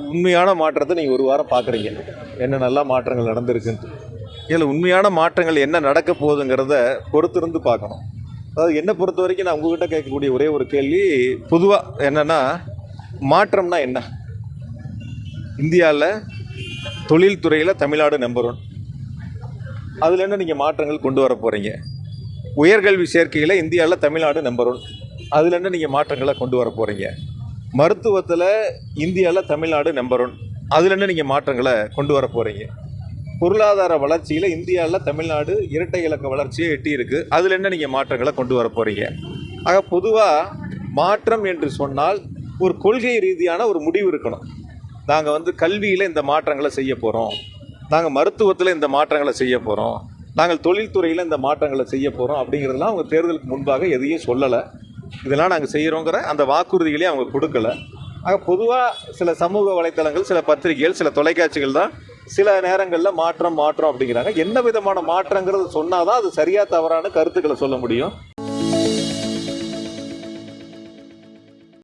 உண்மையான மாற்றத்தை நீங்கள் ஒரு வாரம் பார்க்குறீங்க, என்ன நல்லா மாற்றங்கள் நடந்திருக்குன்ட்டு. இதில் உண்மையான மாற்றங்கள் என்ன நடக்க போகுதுங்கிறத பொறுத்திருந்து பார்க்கணும். அதாவது என்னை பொறுத்த வரைக்கும் நான் உங்ககிட்ட கேட்கக்கூடிய ஒரே ஒரு கேள்வி பொதுவாக என்னென்னா, மாற்றம்னா என்ன? இந்தியாவில் தொழில்துறையில் தமிழ்நாடு நம்பர் 1. அதில் என்ன நீங்கள் மாற்றங்கள் கொண்டு வர போகிறீங்க? உயர்கல்வி சேர்க்கையில் இந்தியாவில் தமிழ்நாடு நம்பர் 1. அதில் என்ன நீங்கள் மாற்றங்களை கொண்டு வர போகிறீங்க? மருத்துவத்தில் இந்தியாவில் தமிழ்நாடு நம்பர் 1. அதில் என்ன நீங்கள் மாற்றங்களை கொண்டு வர போகிறீங்க? பொருளாதார வளர்ச்சியில் இந்தியாவில் தமிழ்நாடு இரட்டை இலக்க வளர்ச்சியை எட்டியிருக்கு. அதில் என்ன நீங்கள் மாற்றங்களை கொண்டு வர போகிறீங்க? ஆக பொதுவாக மாற்றம் என்று சொன்னால் ஒரு கொள்கை ரீதியான ஒரு முடிவு இருக்கணும். நாங்கள் கல்வியில் இந்த மாற்றங்களை செய்ய போகிறோம், நாங்கள் மருத்துவத்தில் இந்த மாற்றங்களை செய்ய போகிறோம், நாங்கள் தொழில்துறையில் இந்த மாற்றங்களை செய்ய போகிறோம் அப்படிங்கிறதுலாம் அவங்க தேர்தலுக்கு முன்பாக எதையும் சொல்லலை. இதெல்லாம் நாங்கள் செய்கிறோங்கிற அந்த வாக்குறுதிகளே அவங்க கொடுக்கல. ஆக பொதுவாக சில சமூக வலைத்தளங்கள், சில பத்திரிகைகள், சில தொலைக்காட்சிகள் தான் சில நேரங்களில் மாற்றம் அப்படிங்கிறாங்க. என்ன விதமான மாற்றங்கிறது சொன்னால் தான் அது சரியாக தவறான கருத்துக்களை சொல்ல முடியும்.